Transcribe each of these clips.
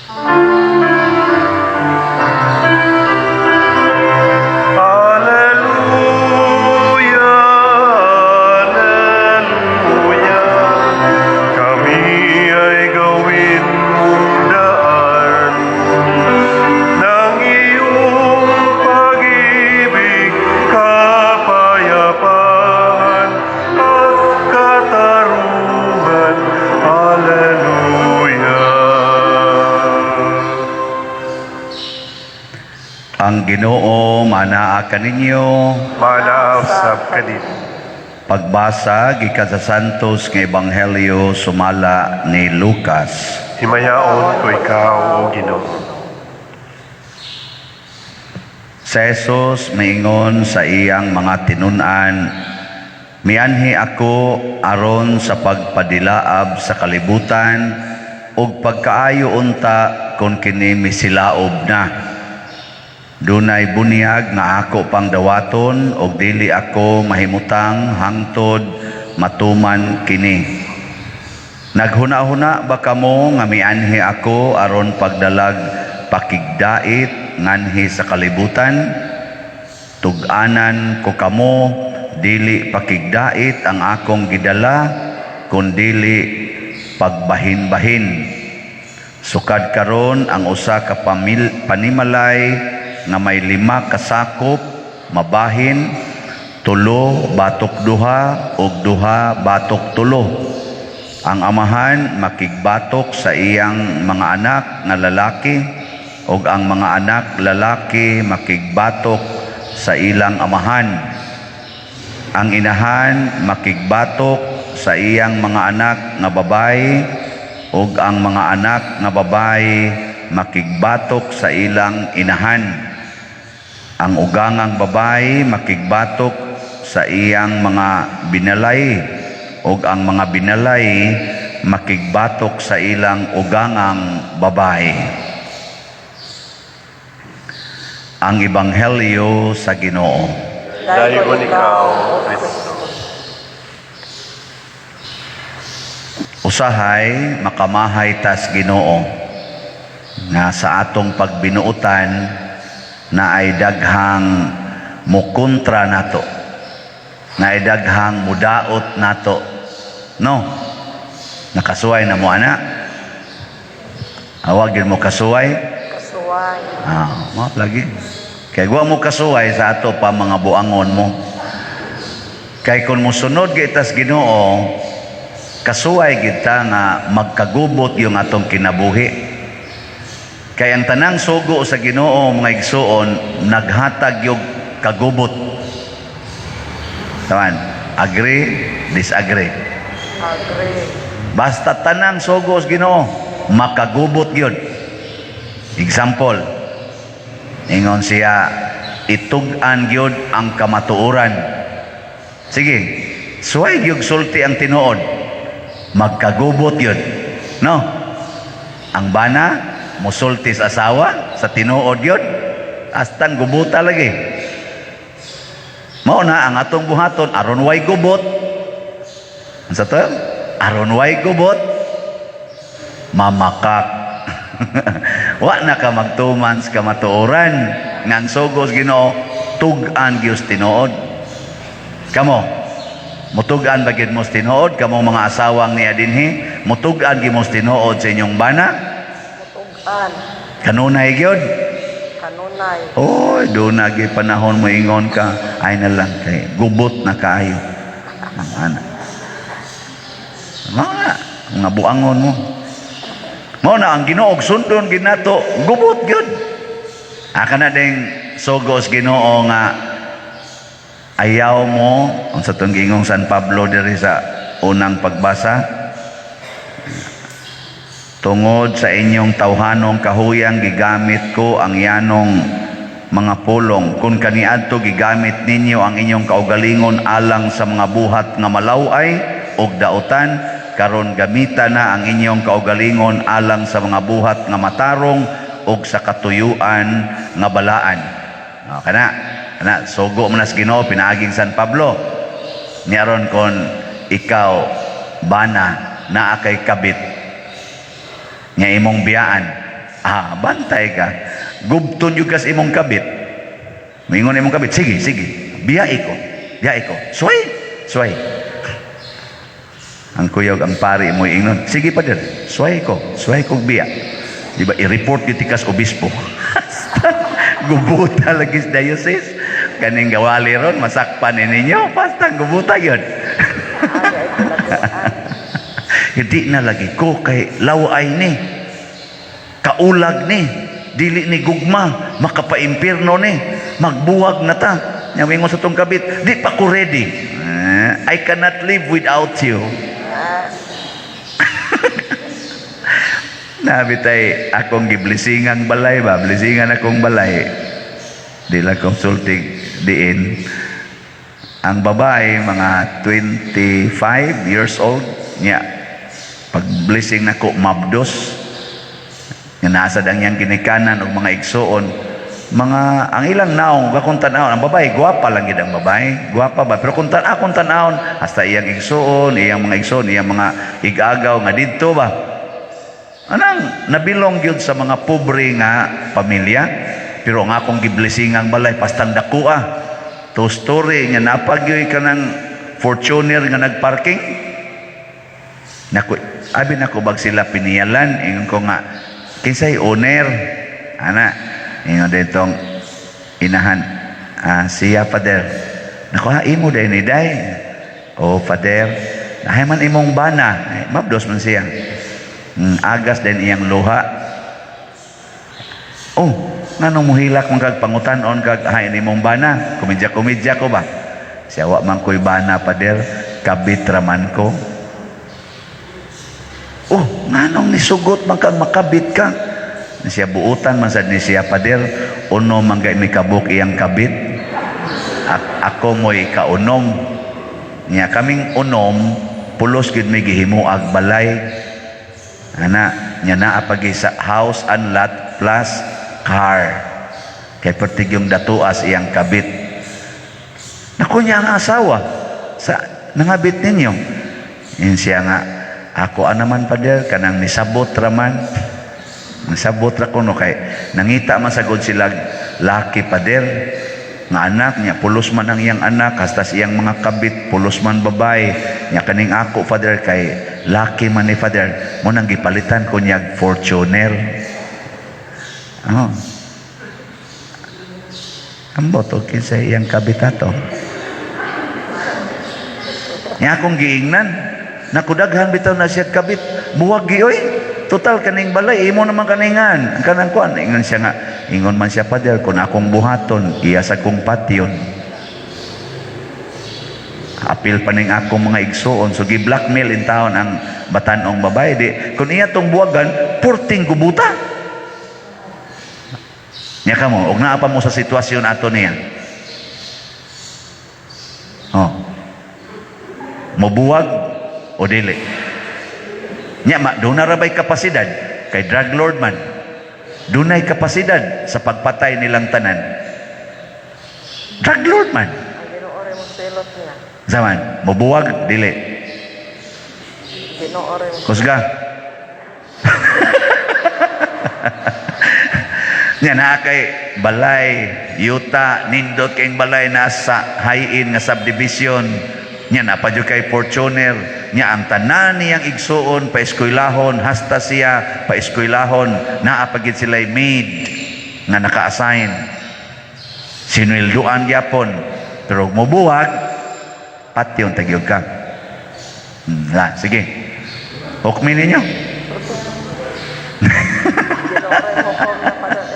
Alleluia, Alleluia, kami ay gawin mong daan ng iyong pag-ibig, kapayapaan at katarungan. Alleluia. Ang Ginoo manaa kaninyo. Manausap ka din. Pagbasa gikan sa Santos nga Ebanghelyo sumala ni Lucas. Himayaon ko ikaw, O Ginoo. Si Jesus maingon sa iyang mga tinun-an, mianhi ako aron sa pagpadilaab sa kalibutan ug pagkaayo unta kon kini misilaob na. Dunay bunyag nga ako pang dawaton ug dili ako mahimutang hangtod matuman kini. Naghuna-huna ba kamo nga mianhi ako aron pagdalag pakigdait nganhi sa kalibutan? Tug-anan ko kamo, dili pakigdait ang akong gidala, kundili pagbahin-bahin. Sukad karon ang usa ka panimalay nga may 5 kasakop, mabahin, 3 batok 2 ug 2 batok 3. Ang amahan makigbatok sa iyang mga anak nga lalaki ug ang mga anak lalaki makigbatok sa ilang amahan. Ang inahan makigbatok sa iyang mga anak nga babayi ug ang mga anak nga babayi makigbatok sa ilang inahan. Ang ugangang babayi makigbatok sa iyang mga binalay ug ang mga binalay makigbatok sa ilang ugangang babayi. Ang Ebanghelyo sa Ginoo. Dayon ikaw, O Kristo. Usahay makamahay tas Ginoo nga sa atong pagbinuutan na ay daghang mukontra nato, na ay daghang mudaot nato, no? Nakasuway na mo ana? Awagin mo kasuway? Kasuway. Mo lagi. Kay wa mo kasuway sa ato pa mga buangon mo. Kay kung musunod gitas Ginoo, kasuway kita nga magkagubot yung atong kinabuhi. Kay ang tanang sugo sa Ginoo mga igsuon naghatag yung kagubot. Taman, agree, disagree. Agree. Basta tanang sugo sa Ginoo makagubot yun. Example, ingon siya itug-an gyud ang kamatuoran. Sige, suway gyud sulti ang tinuod. Magkagubot yun. No? Ang bana musulti sa asawa sa tinuod yun, astang gubuta lagi. Mao na ang atong buhaton aron way gubot. Unsa to? Aron way gubot, mamakak. Wa na ka magtuman sa kamatuoran ngang sugos Ginoo tug-an gyud tinuod. Kamo mutugan ba gyud mo tinuod kamo mga asawang niya dinhi, mutugan gyud mo tinuod sa inyong bana? Mutugan. Kanunay gyud. Kanunay. Oy, doon nagi panahon mo ingon ka, ay na lang kay gubot na kaayo. Ana. Mga buangon mo. Mao na ang Ginoo sundon ginato, gubot gyud. Aka na ding sugos Ginoo nga ayaw mo unsa tong gingong San Pablo diri sa unang pagbasa. Tungod sa inyong tawhanong kahuyang gigamit ko ang yanong mga pulong. Kung kaniadto gigamit ninyo ang inyong kaugalingon alang sa mga buhat nga malaway ug dautan, karon gamita na ang inyong kaugalingon alang sa mga buhat nga matarong ug sa katuyuan nga balaan. Kana sugo man sa Ginoo pinaaging San Pablo. Niaron kon ikaw bana naa kay kabit nga imong biyaan, Bantay ka. Gubton yung kas imong kabit. Mingon imong kabit, sige, biyai ko. Sway. Ang kuyog, ang pari mo ingnon, sige pa din, sway ko biya. Di ba, i-report yung tikas obispo. Gubuta lagi sa diocese. Kaning gawali ron, masakpan ninyo, pastang gubuta yun. Hindi na lagi ko kay laway ni, kaulag ni, dili ni gugma, makapaimpirno ni, magbuwag na ta. Nyawingon sa tong kabit, di pa ko ready. I cannot live without you. Nabitay akong giblisingang balay ba? Blisingan akong balay. Di lang consulting diin. Ang babae, mga 25 years old, niya, pag-blessing na ko, mabdos, nga nasad ang iyang kinikanan o mga igsoon, ang ilang naong, kung tanahon, ang babae, guwapa lang yun ang babae, guwapa ba? Pero kung tanahon, hasta iyang igsoon, iyang mga igagaw, nga dito ba? Anang, nabilong yun sa mga pobre nga pamilya, pero ang akong giblisingang balay, pastang dakua, to story, nga napagyoy ka ng Fortuner nga nagparking, abi na ko bag sila piniyalan, ingon ko nga, kinsay owner, ingon ditong inahan, siya Father, imo day ni day, Father, man imong bana, mabdos man siya, agas din iyang luha, nganong muhilak mong kag pangutanon kag hain imong bana, komedya ko ba, siya wa man ko'y bana Father, kabit raman ko. Nganong nisugot man kag makabit ka? Siya buutan man sad ni siya Pader, uno man kay may kabuk iyang kabit. Ako mo'y kaunom. Niya kaming unom, pulos gid may gihimuag balay. Niya naapagi sa house and lot plus car. Kay pertig yung datuas iyang kabit. Naku niya ang asawa sa nangabit ninyo. Yun siya nga, ako naman Pader, kanang nisabot raman. Nisabot ra ko no kay nangita man sagod sila laki Pader nga anak niya, pulos man ang iyang anak, hasta iyang mga kabit, pulos man babae. Niya kaning ako Father kay laki man ni Father, mo nang gipalitan ko niya Fortuner. Ambot o kinsa iyang kabit ato. Niya akong giingnan, nakudaghan bitaw na siya kabit, buwag gioy. Total kaning balay, imo naman kaningan. Kanang kuan, ingon siya nga, ingon man siya Father, kung akong buhaton, iya sa kong patyon. Apil pa ning akong mga igsoon, so gi-blackmail in taon ang batanong babae. Di, kung iya tong buwagan, purting gubuta. Nya ka mo, og naa pa mo sa sitwasyon ato niya. Mabuwag o dili. Nya doon na rabay kapasidad kay drug lord man. Dunay kapasidad sa pagpatay nilang tanan. Drug lord man. Ang ginuore mo selot niya. Zaman, mabuwag dili. Ginuore mo. Kusga. Nya na kay balay, yuta, nindot kay balay nasa high-in nga subdivision. Nya napadyo kay Fortuner, nya ang tanan niyang igsuon paeskwelahon, hasta siya paeskwelahon, naapagid sila'y maid nga naka-assign. Sinwelduan gyapon, pero mubuwag patyon tagyog ka. Sige. Hukmi ninyo. Ginuore mo ko na Father.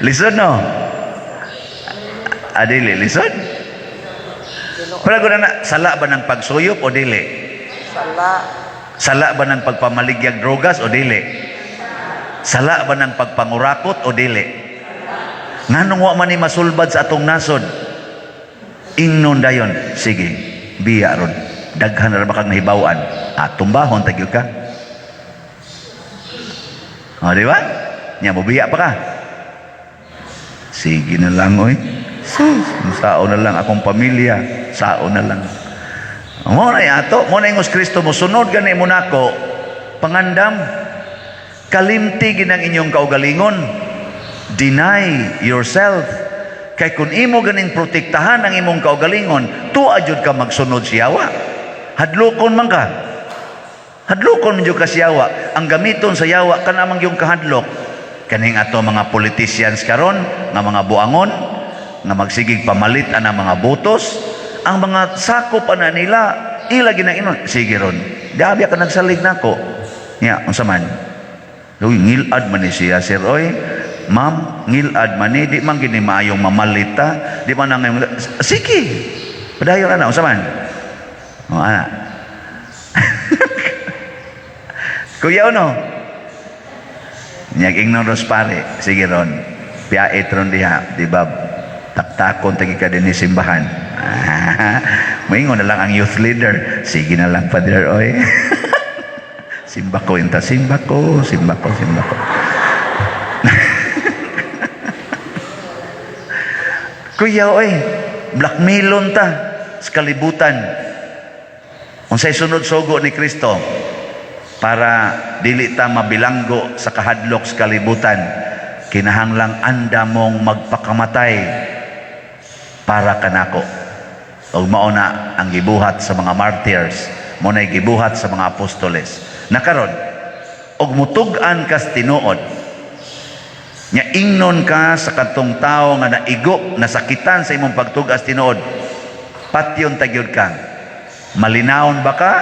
Listen no. Adili, listen. Pero na, sala ba ng pagsuyop o dili? Sala ba ng pagpamaligyag drogas o dili? Sala ba ng pagpangurakot o dili? Nganong wa man ni masulbad sa atong nasod? Ingnon dayon, sige, biya ron. Daghan ra ba kang nahibawan? Tumbahon tagyud ka. Di ba? Nya mo biya pa ka. Sige na lang oy. Sao na lang akong pamilya, sao na lang. Mo na yato, mo na ingos Kristo mo sunod gani mo nako pangandam. Kalimti ginang inyong kaugalingon. Deny yourself. Kay kung imo ganing protektahan ang imong kaugalingon, tuwa jud ka magsunod siyawa. Hadlokon man ka. Hadlokon man jud ka siyawa. Ang gamiton sa yawa kanamang yung kahadlok. Kaning ato mga politicians karon nga mga buangon nga magsigig pamalit ang mga botos, ang mga sakop na nila ila ginainon. Sige ron. Dabi ka nagsalig nako. Nya unsa man? Uy, ngilad man ni siya sir oy. Ma'am, ngilad man ni di man gini maayong mamalita, di man nang sige. Padayon ana unsa man? O ana. Kuya no. Nya ignoros pare. Sige ron. Piait ron diha, di ba? Taktakon tagi ka din ni simbahan. Maingon na lang ang youth leader. Sige na lang, Father oy. Simba ko inta, simba ko. Kuya oy, blackmailon ta sa kalibutan. Unsay sunod sugo ni Kristo para dili ta mabilanggo sa kahadlok sa kalibutan, kinahanglang anda mong magpakamatay para kanako. Og mao na ang gibuhat sa mga martyrs, mo na gibuhat sa mga apostoles. Nakaron og mutug-an kas tinuod. Nya ingnon ka sa katong tao nga naigo, nasakitan sa imong pagtug-as tinuod. Patyon tagyod ka. Malinawon ba ka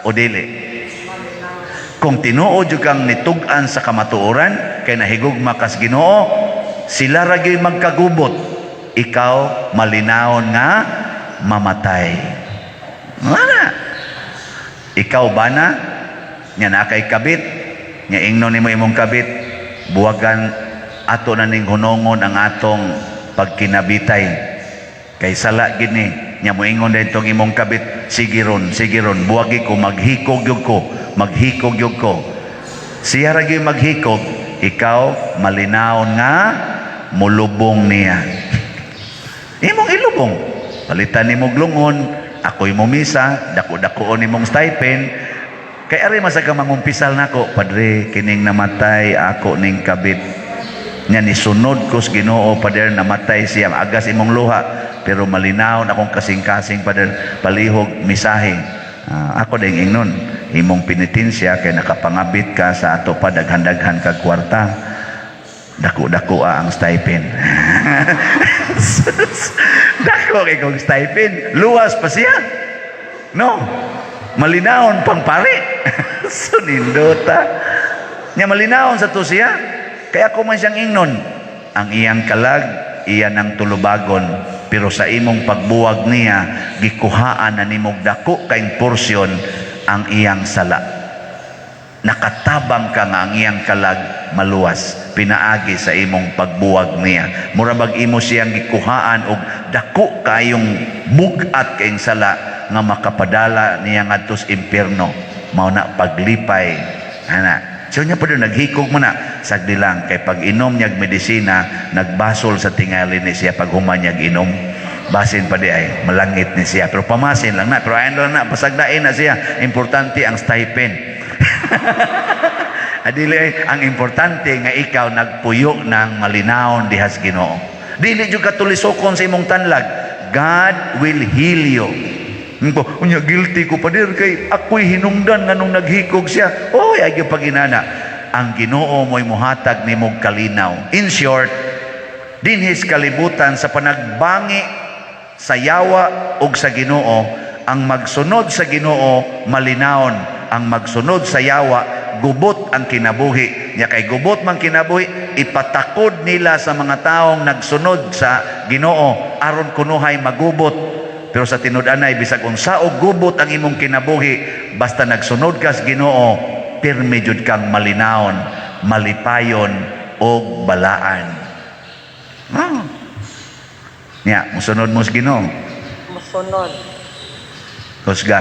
o dili? Kung tinuod jud kang nitug-an sa kamatuoran kay nahigugma kas Ginoo, sila ra gyud magkagubot. Ikaw malinawon nga mamatay. Wala. Ikaw bana nya na kay kabit, nya ingnon nimo imong kabit, buwagan ato na ning hunongon ang atong pagkinabitay. Kay sala gini nya moingon daytong imong kabit, sige ron, buwagi ko maghikog yug ko. Siya ra gyud maghikog, ikaw malinawon nga mulubong niya. Imong ilubong, palitan nimong lungon, ako'y mumisa, dako-dakoon nimong stipend. Kay ari masaka mangumpisal nako, Padre, kining namatay ako ning kabit. Nya ni sunod ko sa Ginoo, Padre, namatay siya, agas imong luha, pero malinaw akong kasing-kasing, Padre, palihog misahe. Ako ding ingnon, imong penitensya kay nakapangabit ka sa ato pa daghan-daghan kag kwarta. Dako-dako ang stipend. Dako kay kong stipend, luwas pa siya. No. Malinawon pang pare. Sunindota. Nya malinawon sa to siya. Kaya ako man siyang ingnon, ang iyang kalag, iyan ang tulubagon, pero sa imong pagbuwag niya, gikuhaan na nimog dako kaing porsyon ang iyang sala. Nakatabang ka nga ang iyang kalag maluwas, pinaagi sa imong pagbuwag niya. Murabag imo siyang gikuhaan og dako kayong bugat kaing sala nga makapadala niya ngadto sa impierno. Mao na paglipay ana. So niya pa doon, naghikog mo na. Sagdi lang, kay pag inom niyag medisina, nagbasol sa tingali ni siya pag human niyag inom. Basin pa di ay, malangit ni siya. Pero pamasin lang na, pero ayan lang na, pasagdain na siya. Importante ang stipend. Adili ay, ang importante nga ikaw nagpuyo ng malinawon dihas Ginoo. Dili jud katulisokon sa imong tanlag. God will heal you. Unya guilty ko pa dir kay ako'y hinungdan nga nung naghikog siya. Oy, ay paginana. Ang Ginoo mo'y muhatag nimog kalinaw. In short, dinhis kalibutan sa panagbangi sa yawa ug sa Ginoo, ang magsunod sa Ginoo malinawon, ang magsunod sa yawa gubot ang kinabuhi. Nya kay gubot man kinabuhi, ipatakod nila sa mga taong nagsunod sa Ginoo aron kunuhay magubot. Pero sa tinud-anay, bisag unsa og gubot ang imong kinabuhi, basta nagsunod ka sa Ginoo, pirmi jud kang malinawon, malipayon og balaan. Nya, musunod mo sa Ginoo. Musunod. Kusga.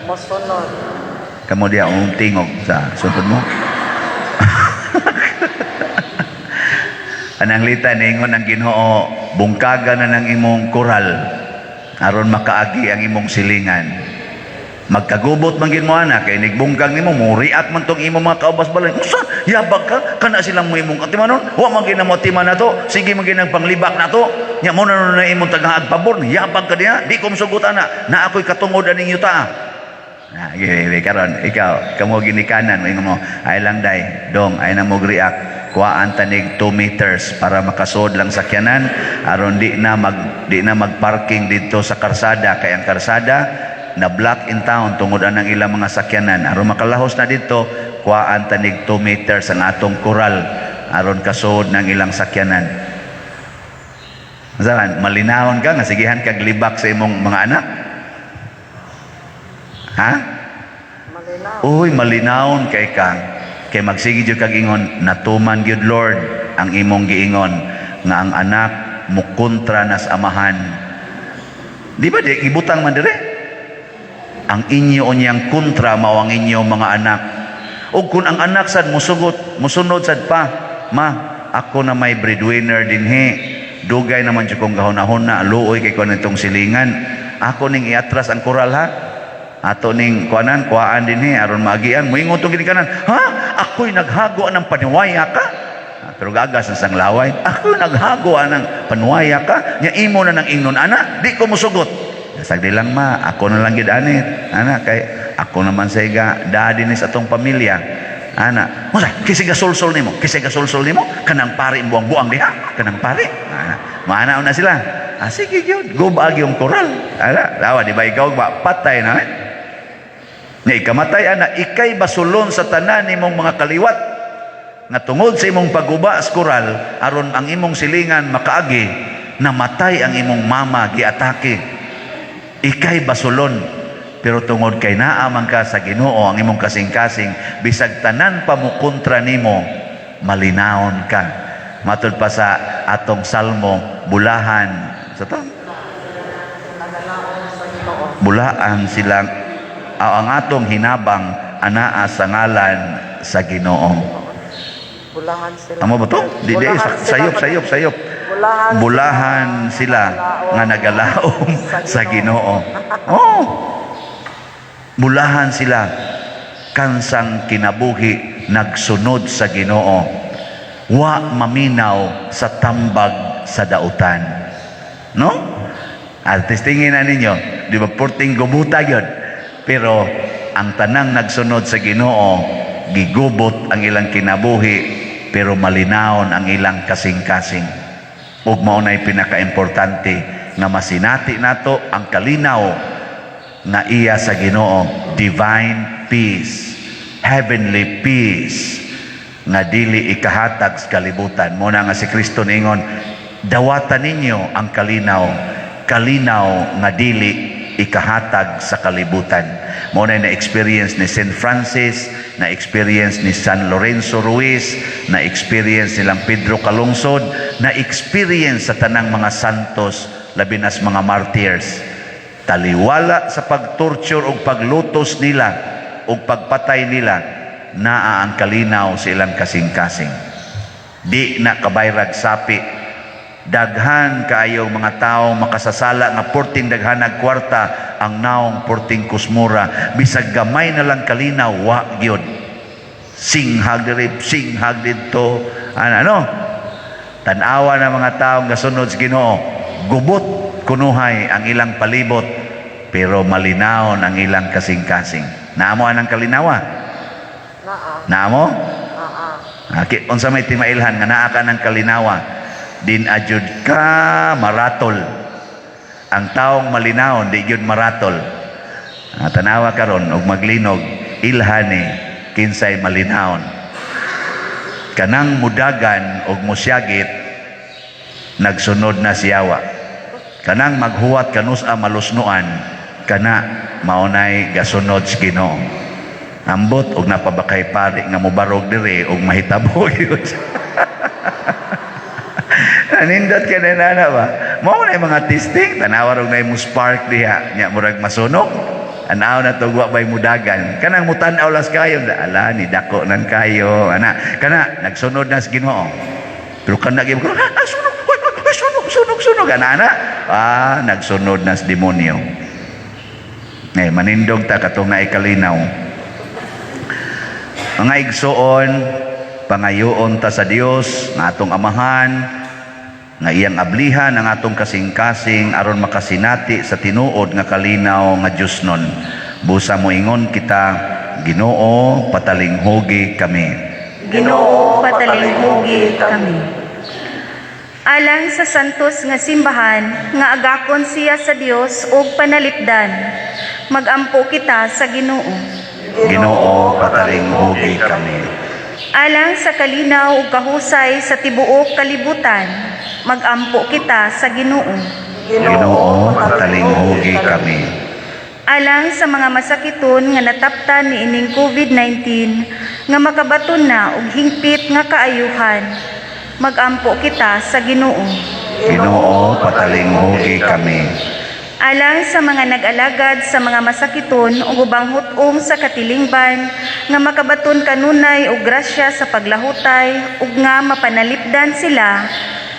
Musunod. Kamo diya tingog sa sunod mo. Anang lita ningon ang Ginoo, bungkaga na ng imong koral aron makaagi ang imong silingan. Magkagubot man gid mo ana kay nigbungkag nimo, muriat man tong imong mga kaubas balay. Usa Yabag ka, kana silang mo imong katimanon. Wa man ginamo timan na to. Sige man ginang panglibak na to. Nya mo na imong tagahag pabor. Yabag ka diha. Di ko masugot na ako'y katungod aning yuta. Karon ikaw kamo ginikanan mo ay lang day dong ay na mo react kuhaan tanig 2 meters para makasod lang sakyanan aron di na magparking dito sa karsada kay ang karsada na block in town tungod anang ilang mga sakyanan aron makalahos na dito kuhaan tanig 2 meters ang atong koral aron kasod ng ilang sakyanan. Masalan, malinawon ka nga sigihan kag libak sa imong mga anak. Ha? Malinaw. Uy, malinawon kay ka. Kay magsige jud kag ingon, natuman gyud Lord ang imong giingon nga ang anak mo kontra nas amahan. Di ba di ibutang man dire? Ang inyo unyang kontra mao ang inyo mga anak. O kung ang anak sad musunod sad pa, ma, ako na may breadwinner dinhi. Dugay naman jud kong gahon-ahon luoy kay kon itong silingan. Ako ning iatras ang koral ha. Ato ning kuaan din aron maagian moingon tong ginikanan ha ako'y naghago ng paniwaya ka pero gagas ang sanglaway ako'y naghago ng paniwaya ka nya imo na nang ingnon ana di ko mosugot sagdi lang ma ako na lang gid ani ana kay ako naman sa iga daddy ni sa atong pamilya ana musa kisiga solsol nimo kanang pari buang-buang diha kanang pari maanaw na sila sige gyud go baag yung koral ana lawa di ba ikaw ba patay na nga ikamatay ana ikay basulon sa tanan nimong mga kaliwat nga tungod sa imong paguba sa koral aron ang imong silingan makaagi namatay ang imong mama giatake ikay basulon pero tungod kay naa man ka sa Ginoo ang imong kasing-kasing bisag tanan pa mo kontra nimo malinawon ka matud pa sa atong salmo bulahan sa to bulaan silang ang atong hinabang anaa sa ngalan sa Ginoo. Bulahan sila. Amo ba to? Dili sayop. Bulahan sila nga nagalaom sa Ginoo. Oh. Bulahan sila kansang kinabuhi nagsunod sa Ginoo. Wa maminaw sa tambag sa dautan. No? At testingin na ninyo, di ba porting gumuta yun? Pero ang tanang nagsunod sa Ginoo gigubot ang ilang kinabuhi pero malinawon ang ilang kasing-kasing ug mao nay pinakaimportante nga masinati nato ang kalinaw nga iya sa Ginoo divine peace heavenly peace nga dili ikahatag sa kalibutan mo na nga si Kristo ningon dawatan ninyo ang kalinaw nga dili ikahatag sa kalibutan. Mo na experience ni St. Francis, na experience ni San Lorenzo Ruiz, na experience nilang Pedro Calungsod, na experience sa tanang mga santos, labi nas mga martyrs. Taliwala sa pagtorture o paglutos nila o pagpatay nila, naa ang kalinaw sa ilang kasing-kasing. Di na kabayrag sapi. Daghan kaayo mga tao makasasala nga porting daghanag kwarta ang naong porting kusmura bisag gamay na lang kalinaw wa gyud singhag dito ano tan-awa na mga taong gasunod sa Ginoo gubot kunuhay ang ilang palibot pero malinaw ang ilang kasing-kasing naamo anang kalinawa naamo unsa may timailhan nga naa ka ng kalinawa din ajud ka maratol ang taong malinaw di gyud maratol tanawa karon og maglinog ilhani kinsay malinawon kanang mudagan og musyagit nagsunod na siyawa kanang maghuwat kanus a malusnuan kana maunay gasunod sa Ginoo ambot og napabakay pari nga mobarog diri og mahitabo gyud nindot ka na nana ba? Mao na mga testing, tanawar og na mo spark diha, nya murag masunog. Anaw na tugwa bay mudagan. Kanang mutan-aw las kayo, ala ni dako nan kayo, ana. Kana nagsunod na sa Ginoo. Pero kana gyud ko, sunog ana. Nagsunod na sa demonyo. Manindog ta katong naay kalinaw. Mga igsoon, pangayoon ta sa Dios nga atong amahan nga iyang ablihan ang atong kasing-kasing aron makasinati sa tinuod nga kalinaw nga Diosnon. Busa mo ingon kita, Ginoo, patalinghugi kami. Ginoo, patalinghugi kami. Alang sa santos nga simbahan, nga agakon siya sa Dios ug panalipdan, magampo kita sa Ginoo. Ginoo, patalinghugi kami. Alang sa kalinaw ug kahusay sa tibuok kalibutan, magampo kita sa Ginoo. Ginoo, patalinghugi kami. Alang sa mga masakiton nga nataptan ni ining COVID-19 nga makabaton na og hingpit nga kaayuhan, magampo kita sa Ginoo. Ginoo, patalinghugi kami. Alang sa mga nag-alagad sa mga masakiton ug ubang hutong sa katilingban nga makabaton kanunay og grasya sa paglahutay ug nga mapanalipdan sila,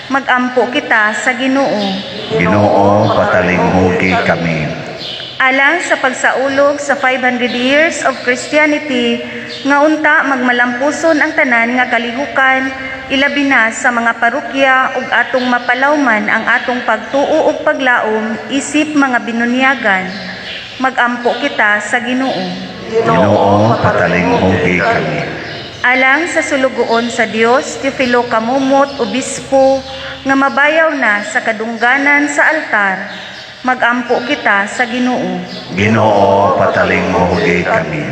magampo kita sa Ginoo. Ginoo, patalinghugi kami. Alang sa pagsaulog sa 500 years of Christianity nga unta magmalampuson ang tanan nga kalihukan, ilabi na sa mga parokya ug atong mapalawman ang atong pagtuo ug paglaom isip mga binunyagan, magampo kita sa Ginoo. Ginoo, patalinghugi kami. Alang sa sulugoon sa Dios, Teofilo Kamumot, obispo, nga mabayaw na sa kadungganan sa altar, magampo kita sa Ginoo. Ginoo, patalinghugi kami.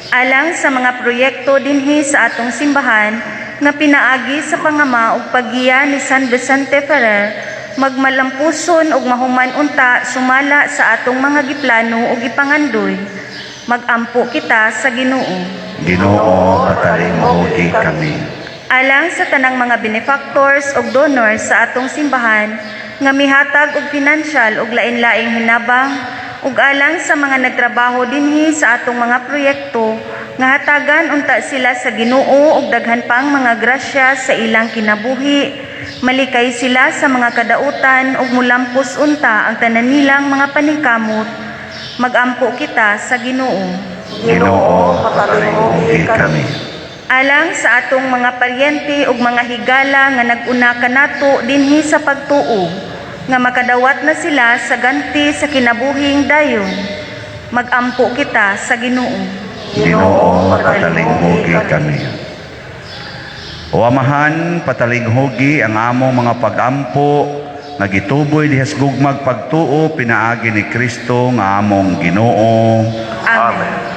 Alang sa mga proyekto dinhi sa atong simbahan nga pinaagi sa pangama ug paggiya ni San Vicente Ferrer, magmalampuson ug mahuman unta sumala sa atong mga giplano ug gipangandoy, magampo kita sa Ginoo. Ginoo, patalinghugi kami. Alang sa tanang mga benefactors ug donors sa atong simbahan nga mihatag og pinansyal ug lain-laing hinabang, ug alang sa mga nagtrabaho dinhi sa atong mga proyekto nga hatagan unta sila sa Ginoo ug daghan pang mga grasya sa ilang kinabuhi, malikay sila sa mga kadautan ug mulampos unta ang tanan nilang mga paningkamot, magampo kita sa Ginoo. Ginoo, patalinghugi kami. Alang sa atong mga paryente ug mga higala nga nag-una kanato dinhi sa pagtuo, nga makadawat na sila sa ganti sa kinabuhing dayon, magampo kita sa Ginoo. Ginoo, patalinghugi kami. O Amahan, patalinghugi ang among mga pagampo nga gituboy dihas gugmag pagtuo pinaagi ni Kristo nga among Ginoo. Amen. Amen.